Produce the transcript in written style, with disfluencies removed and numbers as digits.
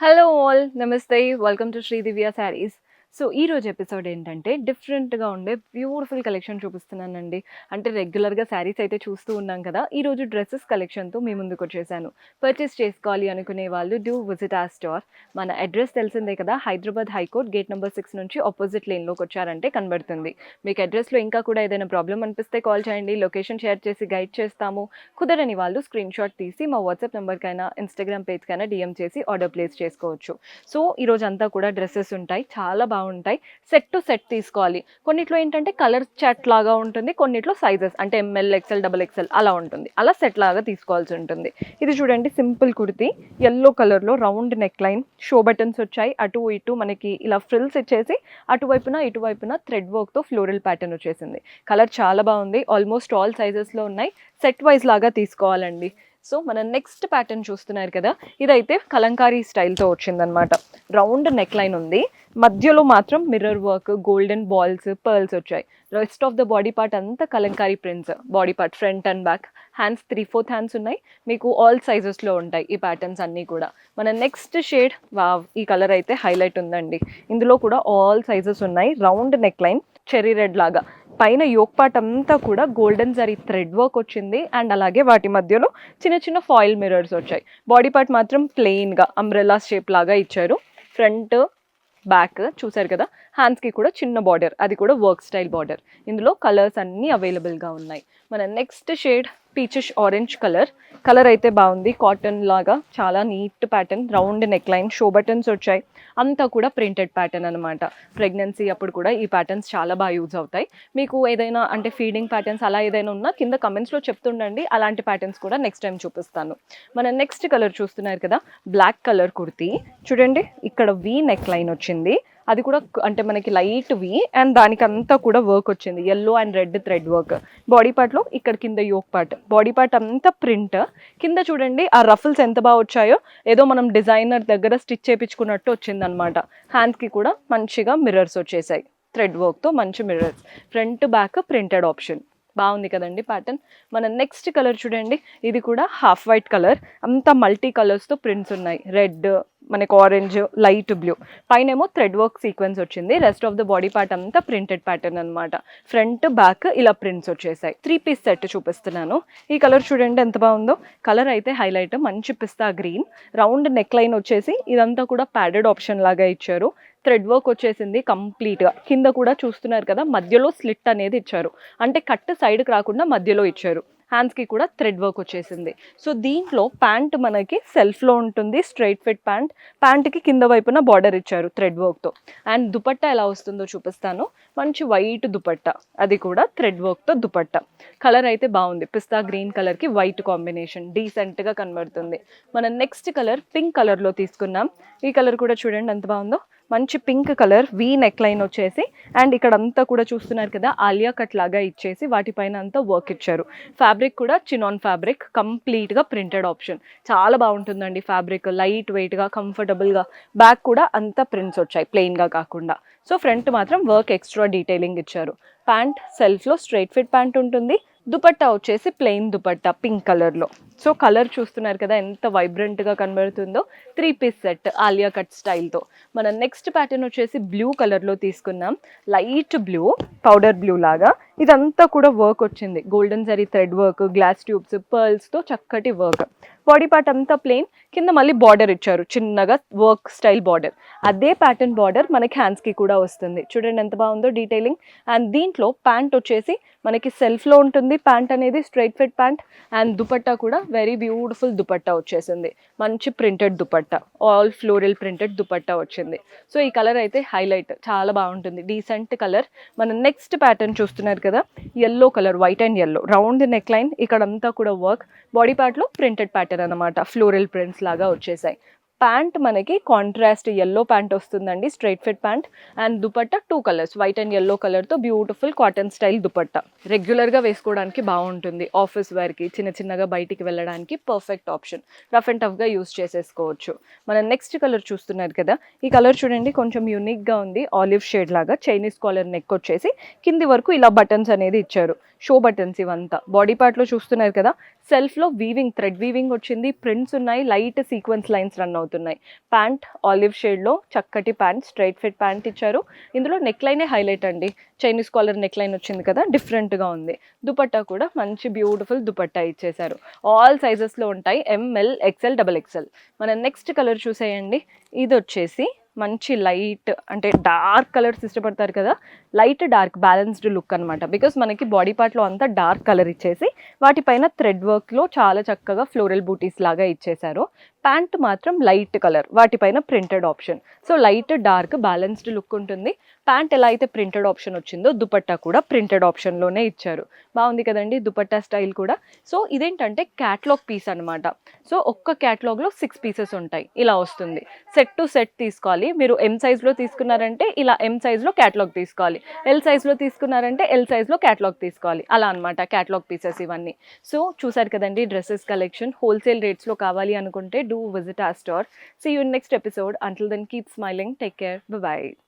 Hello all నమస్తే welcome to Shri Divya sarees. So ఈరోజు episode ఏంటంటే డిఫరెంట్గా ఉండే బ్యూటిఫుల్ కలెక్షన్ చూపిస్తున్నానండి. అంటే రెగ్యులర్గా శారీస్ అయితే చూస్తూ ఉన్నాం కదా, ఈరోజు డ్రెస్సెస్ కలెక్షన్తో మీ ముందుకు వచ్చేసాను. పర్చేస్ చేసుకోవాలి అనుకునే వాళ్ళు డూ విజిట్ ఆ స్టోర్. మన అడ్రస్ తెలిసిందే కదా, హైదరాబాద్ హైకోర్ట్ గేట్ నెంబర్ 6 నుంచి ఆపోజిట్ లేన్లోకి వచ్చారంటే కనబడుతుంది. మీకు అడ్రస్లో ఇంకా కూడా ఏదైనా ప్రాబ్లం అనిపిస్తే కాల్ చేయండి, లొకేషన్ షేర్ చేసి గైడ్ చేస్తాము. కుదరని వాళ్ళు స్క్రీన్ షాట్ తీసి మా వాట్సాప్ నెంబర్కైనా ఇన్స్టాగ్రామ్ పేజ్కైనా డిఎం చేసి ఆర్డర్ ప్లేస్ చేసుకోవచ్చు. సో ఈరోజు అంతా కూడా డ్రెస్సెస్ ఉంటాయి, చాలా బాగుంటాయి. సెట్ టు సెట్ తీసుకోవాలి. కొన్నిట్లో ఏంటంటే కలర్ చాట్ లాగా ఉంటుంది, కొన్నిట్లో సైజెస్ అంటే ఎంఎల్ ఎక్సెల్ డబల్ ఎక్సెల్ అలా ఉంటుంది. అలా సెట్ లాగా తీసుకోవాల్సి ఉంటుంది. ఇది చూడండి, సింపుల్ కుర్తీ ఎల్లో కలర్లో round neck line, show buttons వచ్చాయి. అటు ఇటు మనకి ఇలా ఫ్రిల్స్ ఇచ్చేసి అటువైపున ఇటువైపున థ్రెడ్ వర్క్తో ఫ్లోరల్ ప్యాటర్న్ వచ్చేసింది. కలర్ చాలా బాగుంది. ఆల్మోస్ట్ ఆల్ సైజెస్లో ఉన్నాయి. సెట్ వైజ్ లాగా తీసుకోవాలండి. సో మన నెక్స్ట్ ప్యాటర్న్ చూస్తున్నారు కదా, ఇదైతే కలంకారీ స్టైల్తో వచ్చిందనమాట. రౌండ్ నెక్ లైన్ ఉంది, మధ్యలో మాత్రం mirror work, golden balls, pearls వచ్చాయి. Rest of the body part అంతా Kalamkari prints. Body part front and back, hands 3/4 hands ఉన్నాయి. మీకు ఆల్ సైజెస్లో ఉంటాయి ఈ ప్యాటర్న్స్ అన్నీ కూడా. మన నెక్స్ట్ షేడ్, వావ్, ఈ కలర్ అయితే హైలైట్ ఉందండి. ఇందులో కూడా ఆల్ సైజెస్ ఉన్నాయి. Round neck line, cherry red లాగా, పైన యోక్ పార్ట్ అంతా కూడా గోల్డెన్ జరీ థ్రెడ్ వర్క్ వచ్చింది. అండ్ అలాగే వాటి మధ్యలో చిన్న చిన్న ఫాయిల్ మిర్రర్స్ వచ్చాయి. బాడీ పార్ట్ మాత్రం ప్లెయిన్గా అంబ్రెల్లా షేప్ లాగా ఇచ్చారు. ఫ్రంట్ బ్యాక్ చూసారు కదా, హ్యాండ్స్కి కూడా చిన్న బార్డర్, అది కూడా వర్క్ స్టైల్ బార్డర్. ఇందులో కలర్స్ అన్నీ అవైలబుల్గా ఉన్నాయి. మన next shade peachish orange colour అయితే బాగుంది. కాటన్ లాగా చాలా neat pattern, round neck line, show buttons వచ్చాయి. అంతా కూడా ప్రింటెడ్ ప్యాటర్న్ అనమాట. ప్రెగ్నెన్సీ అప్పుడు కూడా ఈ ప్యాటర్న్స్ చాలా బాగా యూజ్ అవుతాయి. మీకు ఏదైనా అంటే ఫీడింగ్ ప్యాటర్న్స్ అలా ఏదైనా ఉన్నా కింద కమెంట్స్లో చెప్తుండండి, అలాంటి ప్యాటర్న్స్ కూడా నెక్స్ట్ టైం చూపిస్తాను. మన నెక్స్ట్ కలర్ చూస్తున్నారు కదా, బ్లాక్ కలర్ కుర్తీ చూడండి. ఇక్కడ వీ నెక్ లైన్ వచ్చింది, అది కూడా అంటే మనకి లైట్ వి, అండ్ దానికి అంతా కూడా వర్క్ వచ్చింది, yellow and red thread work. Body పార్ట్లో ఇక్కడ కింద యోక్ పార్ట్, బాడీ పార్ట్ అంతా ప్రింట్. కింద చూడండి ఆ రఫుల్స్ ఎంత బాగా వచ్చాయో, ఏదో మనం డిజైనర్ దగ్గర స్టిచ్ చేయించుకున్నట్టు వచ్చిందనమాట. హ్యాండ్స్కి కూడా మంచిగా మిర్రర్స్ వచ్చేసాయి, థ్రెడ్ వర్క్తో మంచి mirrors. Front back printed option, బాగుంది కదండి ప్యాటర్న్. మన నెక్స్ట్ కలర్ చూడండి, ఇది కూడా హాఫ్ వైట్ కలర్, అంతా మల్టీ కలర్స్తో ప్రింట్స్ ఉన్నాయి. రెడ్, మనకు ఆరెంజ్, లైట్ బ్లూ, పైనేమో థ్రెడ్ వర్క్ సీక్వెన్స్ వచ్చింది. Rest of the body part అంతా ప్రింటెడ్ ప్యాటర్న్ అనమాట. ఫ్రంట్ బ్యాక్ ఇలా ప్రింట్స్ వచ్చేసాయి. 3 పీస్ సెట్ చూపిస్తున్నాను. ఈ కలర్ చూడండి ఎంత బాగుందో. కలర్ అయితే హైలైట్, మంచి పిస్తా గ్రీన్, రౌండ్ నెక్ లైన్ వచ్చేసి ఇదంతా కూడా ప్యాడెడ్ ఆప్షన్ లాగా ఇచ్చారు. థ్రెడ్ వర్క్ వచ్చేసింది కంప్లీట్గా. కింద కూడా చూస్తున్నారు కదా, మధ్యలో స్లిట్ అనేది ఇచ్చారు, అంటే కట్ సైడ్కి రాకుండా మధ్యలో ఇచ్చారు. హ్యాండ్స్కి కూడా థ్రెడ్ వర్క్ వచ్చేసింది. సో దీంట్లో ప్యాంట్ మనకి సెల్ఫ్లో ఉంటుంది, స్ట్రైట్ ఫిట్ ప్యాంట్. ప్యాంట్కి కింద వైపున బార్డర్ ఇచ్చారు థ్రెడ్ వర్క్తో. అండ్ దుపట్టా ఎలా వస్తుందో చూపిస్తాను. మంచి వైట్ దుపట్టా, అది కూడా థ్రెడ్ వర్క్తో దుపట్టా. కలర్ అయితే బాగుంది, పిస్తా గ్రీన్ కలర్కి వైట్ కాంబినేషన్, డీసెంట్గా కనబడుతుంది. మనం నెక్స్ట్ కలర్ పింక్ కలర్లో తీసుకున్నాం. ఈ కలర్ కూడా చూడండి ఎంత బాగుందో. మంచి pink colour, V neck line వచ్చేసి, అండ్ ఇక్కడ అంతా కూడా చూస్తున్నారు కదా ఆలియా కట్ లాగా ఇచ్చేసి వాటిపైన అంతా వర్క్ ఇచ్చారు. ఫ్యాబ్రిక్ కూడా చినాన్ ఫ్యాబ్రిక్, కంప్లీట్గా ప్రింటెడ్ ఆప్షన్. చాలా బాగుంటుందండి ఫ్యాబ్రిక్, లైట్ వెయిట్గా, కంఫర్టబుల్గా. బ్యాక్ కూడా అంతా ప్రింట్స్ వచ్చాయి ప్లెయిన్గా కాకుండా. సో ఫ్రంట్ మాత్రం వర్క్ ఎక్స్ట్రా డీటెయిలింగ్ ఇచ్చారు. ప్యాంట్ సెల్ఫ్లో స్ట్రైట్ ఫిట్ ప్యాంట్ ఉంటుంది. దుపట్టా వచ్చేసి ప్లెయిన్ దుపట్టా పింక్ కలర్లో. సో కలర్ చూస్తున్నారు కదా ఎంత వైబ్రెంట్గా కనబడుతుందో. 3 పీస్ సెట్ ఆలియా కట్ స్టైల్తో. మన నెక్స్ట్ ప్యాటర్న్ వచ్చేసి బ్లూ కలర్లో తీసుకున్నాం. లైట్ బ్లూ, పౌడర్ బ్లూ లాగా. ఇదంతా కూడా వర్క్ వచ్చింది, golden zari thread work, glass tubes, పర్ల్స్తో చక్కటి వర్క్. బాడీ పార్ట్ అంతా ప్లెయిన్, కింద మళ్ళీ బార్డర్ ఇచ్చారు చిన్నగా, వర్క్ స్టైల్ బార్డర్. అదే ప్యాటర్న్ బార్డర్ మనకి హ్యాండ్స్కి కూడా వస్తుంది. చూడండి ఎంత బాగుందో డీటెయిలింగ్. అండ్ దీంట్లో ప్యాంట్ వచ్చేసి మనకి సెల్ఫ్లో ఉంటుంది. ప్యాంట్ అనేది straight fit pant. And dupatta కూడా వెరీ బ్యూటిఫుల్ దుపట్టా వచ్చేసింది, మంచి printed dupatta, all floral printed dupatta వచ్చింది. సో ఈ కలర్ అయితే హైలైట్, చాలా బాగుంటుంది, డీసెంట్ కలర్. మన నెక్స్ట్ ప్యాటర్న్ చూస్తున్నారు కదా, yellow colour, white and yellow, round neck line, ఇక్కడంతా కూడా వర్క్. బాడీ పార్ట్లో ప్రింటెడ్ ప్యాటర్న్ అనమాట, ఫ్లోరల్ ప్రింట్స్ లాగా వచ్చేసాయి. ప్యాంట్ మనకి కాంట్రాస్ట్ ఎల్లో ప్యాంట్ వస్తుందండి, straight fit pant. And dupatta 2 colours, white and yellow కలర్తో బ్యూటిఫుల్ కాటన్ స్టైల్ దుపట్టా. రెగ్యులర్గా వేసుకోవడానికి బాగుంటుంది, ఆఫీస్ వేర్కి, చిన్న చిన్నగా బయటికి వెళ్ళడానికి పర్ఫెక్ట్ ఆప్షన్. రఫ్ అండ్ టఫ్గా యూస్ చేసేసుకోవచ్చు. మన నెక్స్ట్ కలర్ చూస్తున్నారు కదా, ఈ కలర్ చూడండి కొంచెం యూనిక్గా ఉంది. ఆలివ్ షేడ్ లాగా, చైనీస్ కాలర్ నెక్ వచ్చేసి కింది వరకు ఇలా బటన్స్ అనేది ఇచ్చారు. షో బటన్స్ ఇవంతా బాడీ పార్ట్లో చూస్తున్నారు కదా, సెల్ఫ్లో వీవింగ్, థ్రెడ్ వీవింగ్ వచ్చింది, ప్రింట్స్ ఉన్నాయి, లైట్ సీక్వెన్స్ లైన్స్ రన్ అవుతున్నాయి. ప్యాంట్ ఆలివ్ షేడ్లో చక్కటి ప్యాంట్, స్ట్రైట్ ఫిట్ ప్యాంట్ ఇచ్చారు. ఇందులో నెక్ లైనే హైలైట్ అండి, చైనీస్ కాలర్ నెక్ లైన్ వచ్చింది కదా, డిఫరెంట్గా ఉంది. దుపట్టా కూడా మంచి బ్యూటిఫుల్ దుపట్టా ఇచ్చేసారు. ఆల్ సైజెస్లో ఉంటాయి, ఎంఎల్, ఎక్స్ఎల్, డబల్ ఎక్స్ఎల్. మన నెక్స్ట్ కలర్ చూసేయండి. ఇది వచ్చేసి మంచి లైట్, అంటే డార్క్ కలర్స్ ఇష్టపడతారు కదా, లైట్ డార్క్ బ్యాలెన్స్డ్ లుక్ అనమాట. బికాస్ మనకి బాడీ పార్ట్లో అంతా డార్క్ కలర్ ఇచ్చేసి వాటిపైన థ్రెడ్ వర్క్లో చాలా చక్కగా ఫ్లోరల్ బూటీస్ లాగా ఇచ్చేసారు. ప్యాంట్ మాత్రం లైట్ కలర్, వాటిపైన printed option. So light dark balanced look ఉంటుంది. ప్యాంట్ ఎలా అయితే ప్రింటెడ్ ఆప్షన్ వచ్చిందో దుపట్టా కూడా ప్రింటెడ్ ఆప్షన్లోనే ఇచ్చారు. బాగుంది కదండి దుపట్టా స్టైల్ కూడా. సో ఇదేంటంటే క్యాట్లాగ్ పీస్ అనమాట. సో ఒక్క క్యాట్లాగ్లో 6 పీసెస్ ఉంటాయి, ఇలా వస్తుంది. సెట్ టు సెట్ తీసుకోవాలి. మీరు ఎం సైజ్లో తీసుకున్నారంటే ఇలా ఎం సైజ్లో క్యాట్లాగ్ తీసుకోవాలి, ఎల్ సైజ్లో తీసుకున్నారంటే ఎల్ సైజ్లో క్యాట్లాగ్ తీసుకోవాలి, అలా అనమాట క్యాట్లాగ్ పీసెస్ ఇవన్నీ. సో చూసారు కదండి డ్రెస్సెస్ కలెక్షన్. హోల్సేల్ రేట్స్లో కావాలి అనుకుంటే do visit our store. See you in next episode. Until then, keep smiling. Take care. Bye-bye.